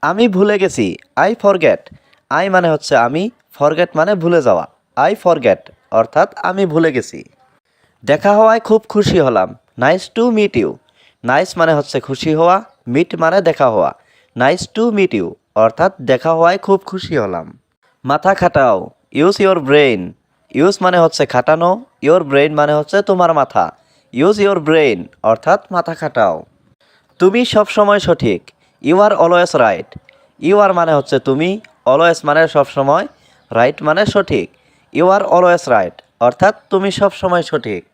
আমি ভুলে গেছি। I forget. আই মানে হচ্ছে আমি, ফরগেট মানে ভুলে যাওয়া। আই ফরগেট অর্থাৎ আমি ভুলে গেছি। দেখা হওয়ায় খুব খুশি হলাম। Nice to meet you. Nice মানে হচ্ছে খুশি হওয়া, মিট মানে দেখা হওয়া। নাইস টু মিট ইউ অর্থাৎ দেখা হওয়ায় খুব খুশি হলাম। মাথা খাটাও। Use your brain. ইউজ মানে হচ্ছে খাটানো, ইওর ব্রেইন মানে হচ্ছে তোমার মাথা। ইউজ ইওর ব্রেইন অর্থাৎ মাথা খাটাও। তুমি সবসময় সঠিক। You are always right. You are মানে হচ্ছে তুমি, অলওয়েজ মানে সবসময়, রাইট মানে সঠিক। ইউ আর অলওয়েজ রাইট অর্থাৎ তুমি সবসময় সঠিক।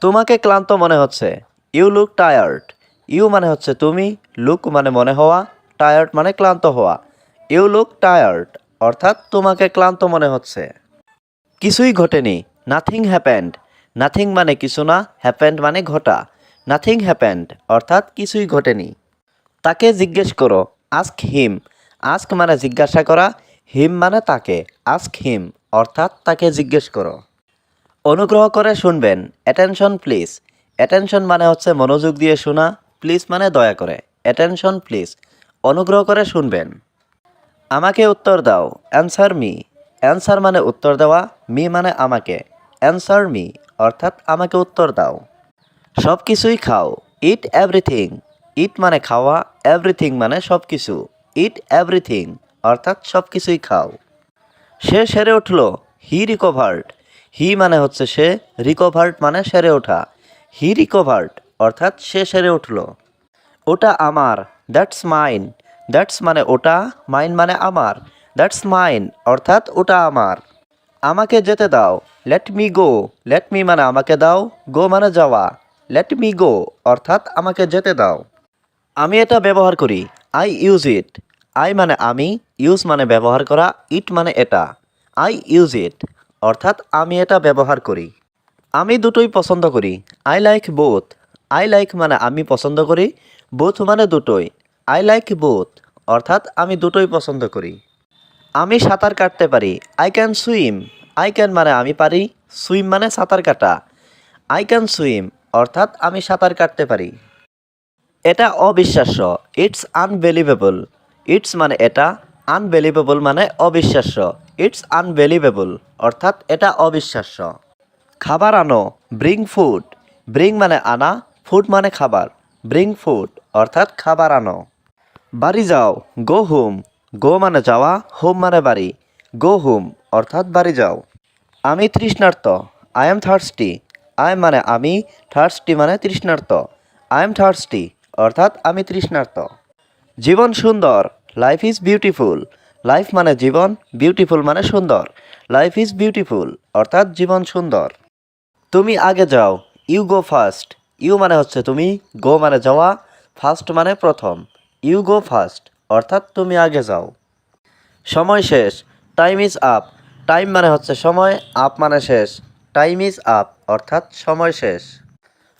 তোমাকে ক্লান্ত মনে হচ্ছে। You look tired. ইউ মানে হচ্ছে তুমি, লুক মানে মনে হওয়া, টায়ার্ড মানে ক্লান্ত হওয়া। ইউ লুক টায়ার্ড অর্থাৎ তোমাকে ক্লান্ত মনে হচ্ছে। কিছুই ঘটেনি। Nothing happened. নাথিং মানে কিছু না, হ্যাপেন্ড মানে ঘটা। নাথিং হ্যাপেন্ড অর্থাৎ কিছুই ঘটেনি। তাকে জিজ্ঞেস করো। Ask him. আস্ক মানে জিজ্ঞাসা করা, হিম মানে তাকে। আস্ক হিম অর্থাৎ তাকে জিজ্ঞেস করো। অনুগ্রহ করে শুনবেন। Attention please. অ্যাটেনশন মানে হচ্ছে মনোযোগ দিয়ে শোনা, প্লিজ মানে দয়া করে। অ্যাটেনশন প্লিজ অনুগ্রহ করে শুনবেন। আমাকে উত্তর দাও। Answer me. অ্যান্সার মানে উত্তর দেওয়া, মি মানে আমাকে। অ্যান্সার মি অর্থাৎ আমাকে উত্তর দাও। সব কিছুই খাও। ইট এভরিথিং। ইট মানে খাওয়া, এভরিথিং মানে সব কিছু। ইট এভরিথিং অর্থাৎ সব কিছুই খাও। সে সেরে উঠল। হি রিকভার্ড। হি মানে হচ্ছে সে, রিকভার্ড মানে সেরে ওঠা। হি রিকভার্ড অর্থাৎ সে সেরে উঠল। ওটা আমার। That's mine. দ্যাটস মানে ওটা, মাইন মানে আমার। দ্যাটস মাইন অর্থাৎ ওটা আমার। আমাকে যেতে দাও। Let me go. Let me মানে আমাকে দাও, গো মানে যাওয়া। লেট মি গো অর্থাৎ আমাকে যেতে দাও। আমি এটা ব্যবহার করি। I use it. আই মানে আমি, ইউজ মানে ব্যবহার করা, ইট মানে এটা। আই ইউজ ইট অর্থাৎ আমি এটা ব্যবহার করি। আমি দুটোই পছন্দ করি। I like both. I like মানে আমি পছন্দ করি, বোথ মানে দুটোই। আই লাইক বোথ অর্থাৎ আমি দুটোই পছন্দ করি। আমি সাঁতার কাটতে পারি। I can swim. I can মানে আমি পারি, সুইম মানে সাঁতার কাটা। আই ক্যান সুইম অর্থাৎ আমি সাঁতার কাটতে পারি। এটা অবিশ্বাস্য। It's unbelievable. ইটস মানে এটা, আনবিলিভেবল মানে অবিশ্বাস্য। ইটস আনবিলিভেবল অর্থাৎ এটা অবিশ্বাস্য। খাবার আনো। Bring food. ব্রিং মানে আনা, ফুড মানে খাবার। ব্রিং ফুড অর্থাৎ খাবার আনো। বাড়ি যাও। Go home. গো মানে যাওয়া, হোম মানে বাড়ি। গো হোম অর্থাৎ বাড়ি যাও। আমি তৃষ্ণার্ত। I am thirsty. আই মানে আমি, থার্সটি মানে তৃষ্ণার্ত। আই এম থার্সটি অর্থাৎ আমি তৃষ্ণার্ত। জীবন সুন্দর। Life is beautiful. লাইফ মানে জীবন, বিউটিফুল মানে সুন্দর। লাইফ ইজ বিউটিফুল অর্থাৎ জীবন সুন্দর। তুমি আগে যাও। You go first. ইউ মানে হচ্ছে তুমি, গো মানে যাওয়া, ফার্স্ট মানে প্রথম। ইউ গো ফার্স্ট অর্থাৎ তুমি আগে যাও। সময় শেষ। Time is up. টাইম মানে হচ্ছে সময়, আপ মানে শেষ। টাইম ইজ আপ অর্থাৎ সময় শেষ।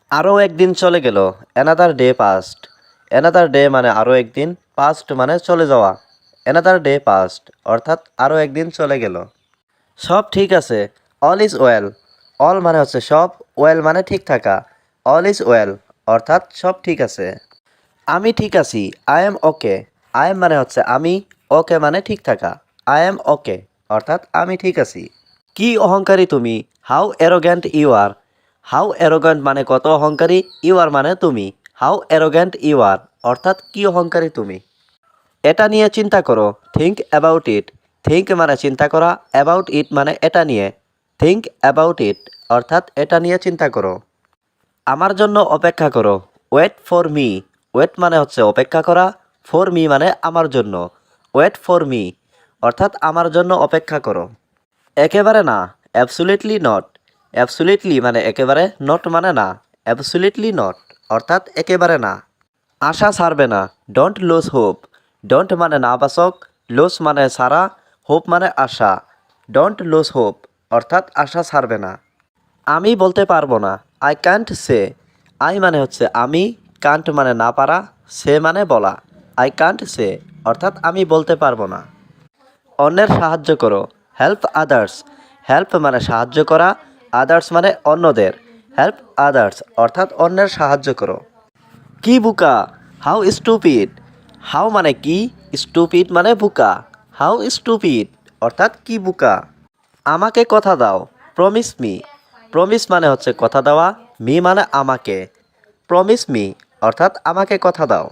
আরও একদিন চলে গেল। Another day past. Another day মানে আরও একদিন, পাস্ট মানে চলে যাওয়া। অ্যানাদার ডে পাস্ট অর্থাৎ আরও একদিন চলে গেল। সব ঠিক আছে। All is well. অল মানে হচ্ছে সব, ওয়েল মানে ঠিক থাকা। অল ইজ ওয়েল অর্থাৎ সব ঠিক আছে। আমি ঠিক আছি। I am okay. I am মানে হচ্ছে আমি, ওকে মানে ঠিক থাকা। আই এম ওকে অর্থাৎ আমি ঠিক আছি। কি অহংকারী তুমি। How arrogant you are. How arrogant মানে কত অহংকারী, ইউ আর মানে তুমি। হাউ অ্যারোগ্যান্ট ইউ আর অর্থাৎ কি অহংকারী তুমি। এটা নিয়ে চিন্তা করো। Think about it. থিঙ্ক মানে চিন্তা করা, অ্যাবাউট ইট মানে এটা নিয়ে। থিঙ্ক অ্যাবাউট ইট অর্থাৎ এটা নিয়ে চিন্তা করো। আমার জন্য অপেক্ষা করো। Wait for me. ওয়েট মানে হচ্ছে অপেক্ষা করা, ফর মি মানে আমার জন্য। ওয়েট ফর মি অর্থাৎ আমার জন্য অপেক্ষা করো। একেবারে না। Absolutely not. অ্যাবসুলিটলি মানে একেবারে, নট মানে না। অ্যাবসুলিটলি নট অর্থাৎ একেবারে না। আশা ছাড়বে না। Don't lose hope. ডোন্ট মানে না বাচক, লুজ মানে ছাড়া, হোপ মানে আশা। ডোন্ট লুজ হোপ অর্থাৎ আশা ছাড়বে না। আমি বলতে পারবো না। I can't say. আই মানে হচ্ছে আমি, কান্ট মানে না পারা, সে মানে বলা। আই কান্ট সে অর্থাৎ আমি বলতে পারবো না। অন্যের সাহায্য করো। Help others. হেল্প মানে সাহায্য করা, আদার্স মানে অন্যদের। হেল্প আদার্স অর্থাৎ অন্যের সাহায্য করো। কি বুকা। How stupid. হাউ মানে কি, স্টুপিড মানে বোকা। হাউ স্টুপিড অর্থাৎ কি বোকা। আমাকে কথা দাও, প্রমিস মি। প্রমিস মানে হচ্ছে কথা দেওয়া, মি মানে আমাকে। প্রমিস মি অর্থাৎ আমাকে কথা দাও।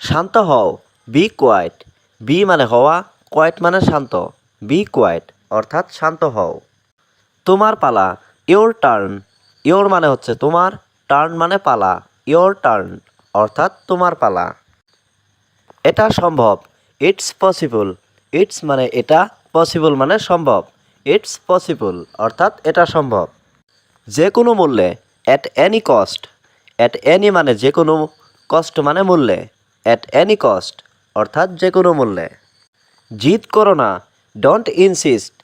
শান্ত হও, বি কোয়াইট। বি মানে হওয়া, কোয়াইট মানে শান্ত। বি কোয়াইট অর্থাৎ শান্ত হও। তোমার পালা, ইয়োর টার্ন। ইয়োর মানে হচ্ছে তোমার, টার্ন মানে পালা। ইয়োর টার্ন অর্থাৎ তোমার পালা। এটা সম্ভব, ইটস পসিবল। ইটস মানে এটা, পসিবল মানে সম্ভব। ইটস পসিবল অর্থাৎ এটা সম্ভব। যে কোনো মূল্যে, at any cost. At any মানে যে কোনো, কস্ট মানে মূল্যে। অ্যাট এনি কস্ট অর্থাৎ যে কোনো মূল্যে। জিদ করো না, ডোন্ট ইনসিস্ট।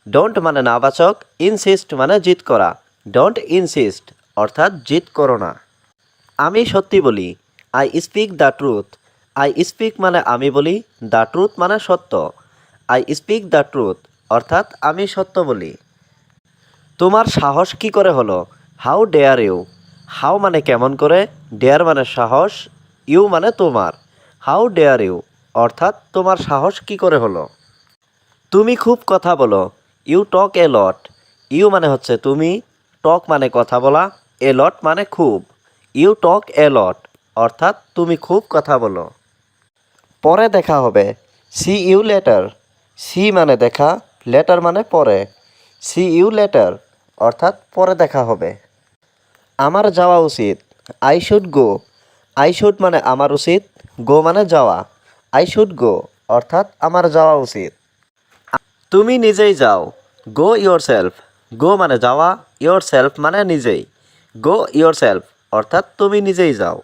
ডোন্ট মানে নাবাচক, ইনসিস্ট মানে জিদ করা। ডোন্ট ইনসিস্ট অর্থাৎ জিদ করো না। আমি সত্যি বলি, I speak the truth. I speak মানে আমি বলি, দ্য ট্রুথ মানে সত্য। আই স্পিক দ্য ট্রুথ অর্থাৎ আমি সত্য বলি। তোমার সাহস কি করে হলো, হাউ ডেয়ার ইউ। হাউ মানে কেমন করে, ডেয়ার মানে সাহস, ইউ মানে তোমার। হাউ ডেয়ার ইউ অর্থাৎ তোমার সাহস কি করে হলো। তুমি খুব কথা বলো, you talk A lot. You মানে হচ্ছে তুমি, টক মানে কথা বলা, এ লট মানে খুব। ইউ টক এ লট অর্থাৎ তুমি খুব কথা বলো। পরে দেখা হবে, সি ইউ লেটার। সি মানে দেখা, লেটার মানে পরে। সি ইউ লেটার অর্থাৎ পরে দেখা হবে। আমার যাওয়া উচিত, I should go. I should মানে আমার উচিত, গো মানে যাওয়া। আই শুড গো অর্থাৎ আমার যাওয়া উচিত। তুমি নিজেই যাও, গো ইয়োর সেলফ। গো মানে যাওয়া, ইয়োর সেলফ মানে নিজেই। গো ইয়োর সেলফ অর্থাৎ তুমি নিজেই যাও।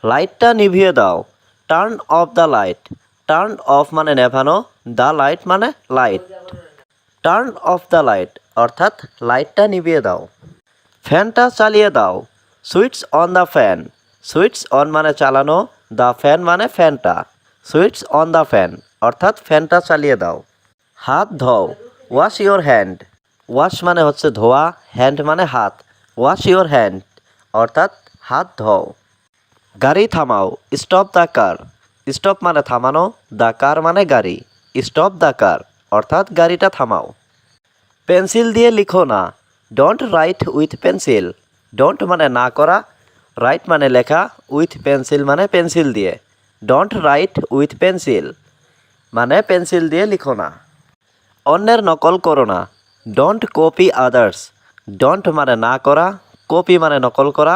লাইটটা নিভিয়ে দাও, turn off the light. Turn off মানে নেভানো, দ্য লাইট মানে light. Turn off the light অর্থাৎ লাইটটা নিভিয়ে দাও। ফ্যানটা চালিয়ে দাও, switch on the fan. Switch on মানে চালানো, দ্য ফ্যান মানে ফ্যানটা। সুইচ অন দ্য ফ্যান অর্থাৎ ফ্যানটা চালিয়ে দাও। হাত ধোও, ওয়াশ ইয়োর হ্যান্ড। ওয়াশ মানে হচ্ছে ধোয়া, হ্যান্ড মানে হাত। ওয়াশ ইয়োর হ্যান্ড অর্থাৎ হাত ধোও। গাড়ি থামাও, স্টপ দ্য কার। স্টপ মানে থামানো, দ্য কার মানে গাড়ি। স্টপ দ্য কার অর্থাৎ গাড়িটা থামাও। পেন্সিল দিয়ে লিখো না, don't write with pencil. Don't মানে না করা, রাইট মানে লেখা, উইথ পেন্সিল মানে পেন্সিল দিয়ে। ডোন্ট রাইট উইথ পেন্সিল মানে পেন্সিল দিয়ে লিখো না। অন্যের নকল করো না, ডোন্ট কপি আদার্স। ডোন্ট মানে না করা, কপি মানে নকল করা,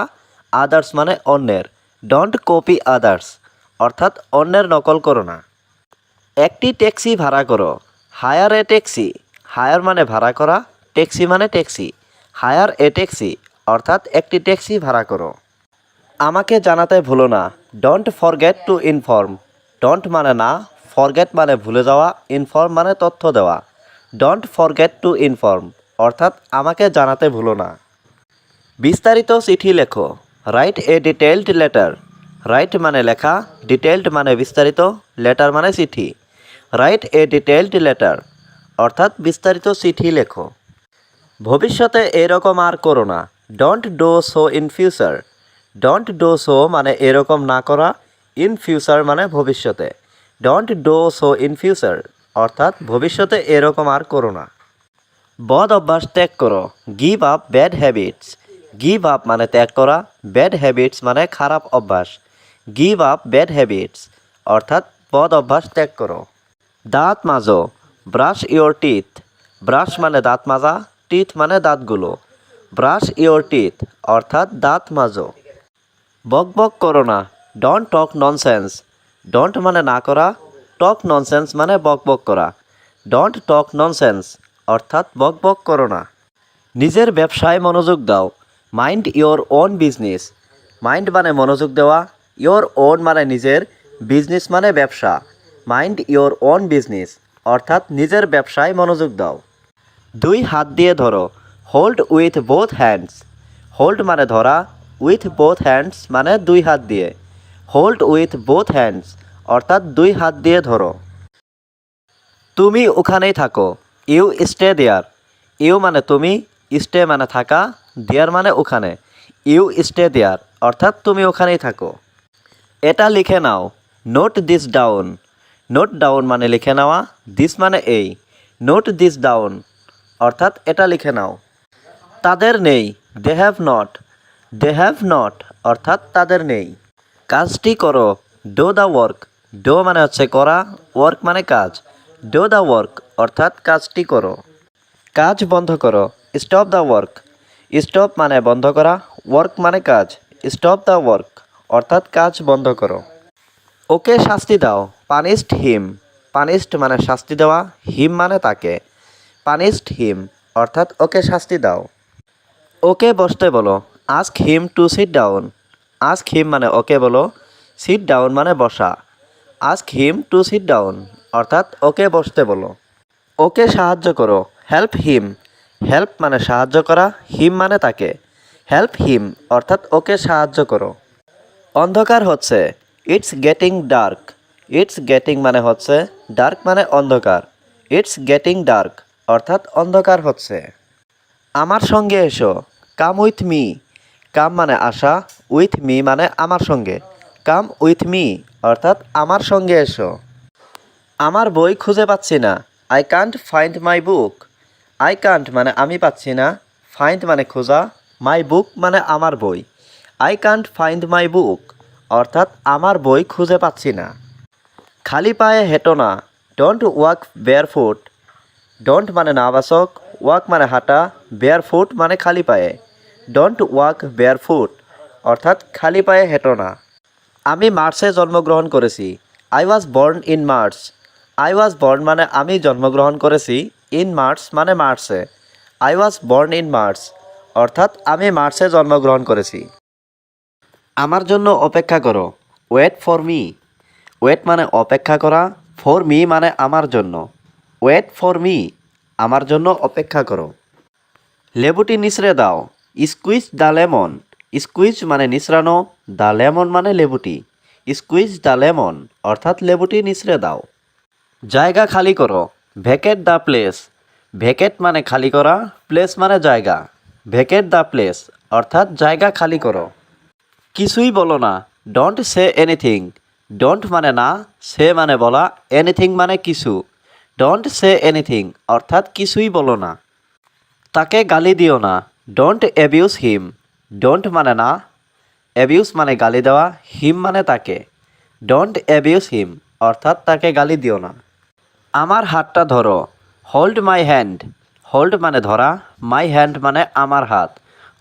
আদার্স মানে অন্যের। ডোন্ট কপি আদার্স অর্থাৎ অন্যের নকল করো না। একটি ট্যাক্সি ভাড়া করো, হায়ার এ ট্যাক্সি। হায়ার মানে ভাড়া করা, ট্যাক্সি মানে ট্যাক্সি। হায়ার এ ট্যাক্সি অর্থাৎ একটি ট্যাক্সি ভাড়া করো। আমাকে জানাতে ভুলো না, don't forget to inform. Don't মানে না, ফরগেট মানে ভুলে যাওয়া, ইনফর্ম মানে তথ্য দেওয়া। ডোন্ট ফরগেট টু ইনফর্ম অর্থাৎ আমাকে জানাতে ভুলো না। বিস্তারিত চিঠি লেখো, write a detailed letter. Right মানে লেখা, ডিটেইলড মানে বিস্তারিত, লেটার মানে চিঠি। রাইট এ ডিটেইলড লেটার অর্থাৎ বিস্তারিত চিঠি লেখো। ভবিষ্যতে এরকম আর করো না, don't do so in future. Don't do so মানে এরকম না করা, ইন ফিউচার মানে ভবিষ্যতে। Don't do so in future অর্থাৎ ভবিষ্যতে এরকম আর করো না। বদ অভ্যাস ত্যাগ করো, give up bad habits. Give up মানে ত্যাগ করা, ব্যাড হ্যাবিটস মানে খারাপ অভ্যাস। গিভ আপ ব্যাড হ্যাবিটস অর্থাৎ বদ অভ্যাস ত্যাগ করো। দাঁত মাজো, ব্রাশ ইয়োর টিথ। ব্রাশ মানে দাঁত মাজা, টিথ মানে দাঁতগুলো। ব্রাশ ইয়োর টিথ অর্থাৎ দাঁত মাজো। বক বক করো না, ডোন্ট টক ননসেন্স। ডোন্ট মানে না করা, টক ননসেন্স মানে বক বক করা। ডোন্ট টক ননসেন্স অর্থাৎ বক বক করো না। নিজের ব্যবসায় মনোযোগ দাও, mind your own business. Mind মানে মনোযোগ দেওয়া, ইয়োর ওন মানে নিজের, বিজনেস মানে ব্যবসা। মাইন্ড ইয়োর ওন বিজনেস অর্থাৎ নিজের ব্যবসায় মনোযোগ দাও। দুই হাত দিয়ে ধরো, hold with both hands. Hold মানে ধরা, উইথ বোথ হ্যান্ডস মানে দুই হাত দিয়ে। হোল্ড উইথ বোথ হ্যান্ডস অর্থাৎ দুই হাত দিয়ে ধরো। তুমি ওখানেই থাকো, ইউ স্টে দেয়ার। ইউ মানে তুমি, স্টে মানে থাকা, দেয়ার মানে ওখানে। ইউ স্টে দেয়ার অর্থাৎ তুমি ওখানেই থাকো। এটা লিখে নাও, note this down. Note down মানে লিখে নেওয়া, দিস মানে এই। নোট দিস ডাউন অর্থাৎ এটা লিখে নাও। তাদের নেই, they have not. They have not অর্থাৎ তাদের নেই। কাজটি করো, ডো দ্য ওয়ার্ক। ডো মানে হচ্ছে করা, ওয়ার্ক মানে কাজ। ডো দ্য ওয়ার্ক অর্থাৎ কাজটি করো। কাজ বন্ধ করো, স্টপ দ্য ওয়ার্ক। স্টপ মানে বন্ধ করা, ওয়ার্ক মানে কাজ। স্টপ দ্য ওয়ার্ক অর্থাৎ কাজ বন্ধ করো। ওকে শাস্তি দাও, পানিশড হিম। পানিশড মানে শাস্তি দেওয়া, হিম মানে তাকে। পানিশড হিম অর্থাৎ ওকে শাস্তি দাও। ওকে বসতে বলো, ask him to sit down. Ask him মানে ওকে বলো, সিট ডাউন মানে বসা। Ask him to sit down অর্থাৎ ওকে বসতে বলো। ওকে সাহায্য করো, হেল্প হিম। হেল্প মানে সাহায্য করা, হিম মানে তাকে। হেল্প হিম অর্থাৎ ওকে সাহায্য করো। অন্ধকার হচ্ছে, it's getting dark. It's getting মানে হচ্ছে, ডার্ক মানে অন্ধকার। ইটস গেটিং ডার্ক অর্থাৎ অন্ধকার হচ্ছে। আমার সঙ্গে এসো, কাম উইথ মি। কাম মানে আসা, উইথ মি মানে আমার সঙ্গে। কাম উইথ মি অর্থাৎ আমার সঙ্গে এসো। আমার বই খুঁজে পাচ্ছি না, I can't find my book. I can't মানে আমি পাচ্ছি না, ফাইন্ড মানে খোঁজা, মাই বুক মানে আমার বই। আই কান্ট ফাইন্ড মাই বুক অর্থাৎ আমার বই খুঁজে পাচ্ছি না। খালি পায়ে হেঁটো না, don't walk barefoot. Don't মানে না বাচক, ওয়াক মানে হাঁটা, বেয়ার ফুট মানে খালি পায়ে। ডোন্ট ওয়াক বেয়ার ফুট অর্থাৎ খালি পায়ে হেঁটো না। আমি মার্চে জন্মগ্রহণ করেছি, I was born in March. I was born মানে আমি জন্মগ্রহণ করেছি, ইন মার্চ মানে মার্চে। I was born in March অর্থাৎ আমি মার্চে জন্মগ্রহণ করেছি। আমার জন্য অপেক্ষা করো, ওয়েট ফর মি। ওয়েট মানে অপেক্ষা করা, ফর মি মানে আমার জন্য। ওয়েট ফর মি আমার জন্য অপেক্ষা করো। লেবুটি নিঃসড়ে দাও, স্কুইজ দ্য লেমন। স্কুইজ মানে নিঃসড়ানো, দ্য লেমন মানে লেবুটি। স্কুইজ দ্য লেমন অর্থাৎ লেবুটি নিঃসড়ে দাও। জায়গা খালি করো, ভ্যাকেট দ্য প্লেস। ভ্যাকেট মানে খালি করা, প্লেস মানে জায়গা। ভ্যাকেট দ্য প্লেস অর্থাৎ জায়গা খালি করো। কিছুই বলো না, ডোন্ট সে এনিথিং। ডোন্ট মানে না, সে মানে বলা, এনিথিং মানে কিছু। ডোন্ট সে এনিথিং অর্থাৎ কিছুই বলো না। তাকে গালি দিও না, ডোন্ট অ্যাবিউজ হিম। ডোন্ট মানে না, অ্যাবিউজ মানে গালি দেওয়া, হিম মানে তাকে। ডোন্ট অ্যাবিউজ হিম অর্থাৎ তাকে গালি দিও না। আমার হাতটা ধরো, হোল্ড মাই হ্যান্ড। হোল্ড মানে ধরা, মাই হ্যান্ড মানে আমার হাত।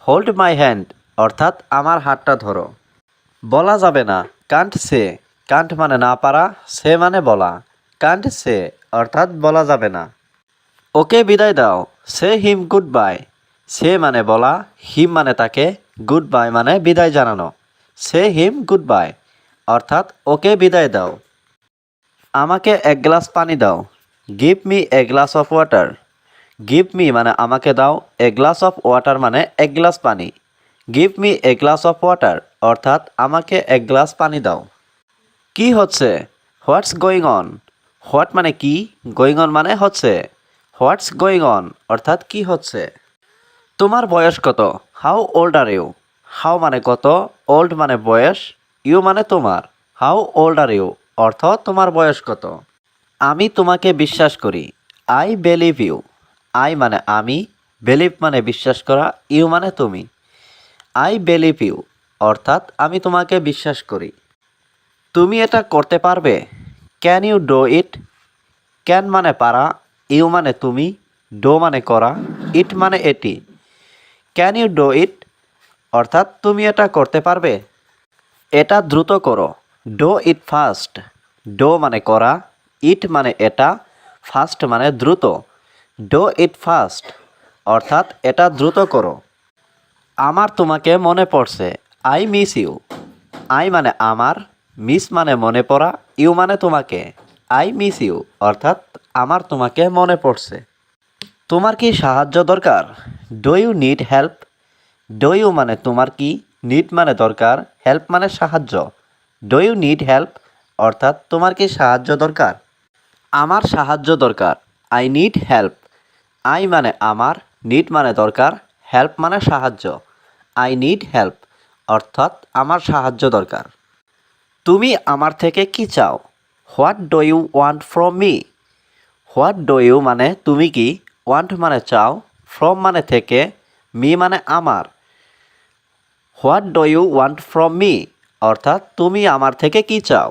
হোল্ড মাই হ্যান্ড অর্থাৎ আমার হাতটা ধরো। বলা যাবে না, কান্ট সে। কান্ট মানে না পারা, সে মানে বলা। কান্ট সে অর্থাৎ বলা যাবে না। ওকে বিদায় দাও, সে হিম গুড বাই। সে মানে বলা, হিম মানে তাকে, গুড বাই মানে বিদায় জানানো। সে হিম গুড বাই অর্থাৎ ওকে বিদায় দাও। আমাকে এক গ্লাস পানি দাও, give me a glass of water. Give me মানে আমাকে দাও, এ গ্লাস অফ ওয়াটার মানে এক গ্লাস পানি। Give me a glass of water অর্থাৎ আমাকে এক গ্লাস পানি দাও। কি হচ্ছে, হোয়াটস গোয়িং অন। হোয়াট মানে কি, গোয়িং অন মানে হচ্ছে। হোয়াটস গোয়িং অন অর্থাৎ কি হচ্ছে। তোমার বয়স কত, how old are you. How মানে কত, ওল্ড মানে বয়স, ইউ মানে তোমার। হাউ ওল্ড আর ইউ অর্থ তোমার বয়স কত। আমি তোমাকে বিশ্বাস করি, আই বিলিভ ইউ। আই মানে আমি, বিলিভ মানে বিশ্বাস করা, ইউ মানে তুমি। আই বিলিভ ইউ অর্থাৎ আমি তোমাকে বিশ্বাস করি। তুমি এটা করতে পারবে, can you do it. Can মানে পারা, ইউ মানে তুমি, ডো মানে করা, ইট মানে এটি। ক্যান ইউ ডু ইট অর্থাৎ তুমি এটা করতে পারবে। এটা দ্রুত করো, ডো ইট ফাস্ট। ডো মানে করা, ইট মানে এটা, ফাস্ট মানে দ্রুত। ডো ইট ফাস্ট অর্থাৎ এটা দ্রুত করো। আমার তোমাকে মনে পড়ছে, আই মিস ইউ। আই মানে আমার, মিস মানে মনে পড়া, ইউ মানে তোমাকে। আই মিস ইউ অর্থাৎ আমার তোমাকে মনে পড়ছে। তোমার কি সাহায্য দরকার, do you need help. Do you মানে তোমার কি, নিড মানে দরকার, হেল্প মানে সাহায্য। ডু ইউ নিড হেল্প অর্থাৎ তোমার কি সাহায্য দরকার। আমার সাহায্য দরকার, আই নিড হেল্প। আই মানে আমার, নিড মানে দরকার, হেল্প মানে সাহায্য। আই নিড হেল্প অর্থাৎ আমার সাহায্য দরকার। তুমি আমার থেকে কি চাও? What do you want from me? What do you মানে তুমি কি, ওয়ান্ট মানে চাও, ফ্রম মানে থেকে, মি মানে আমার। What do you want from me অর্থাৎ তুমি আমার থেকে কি চাও?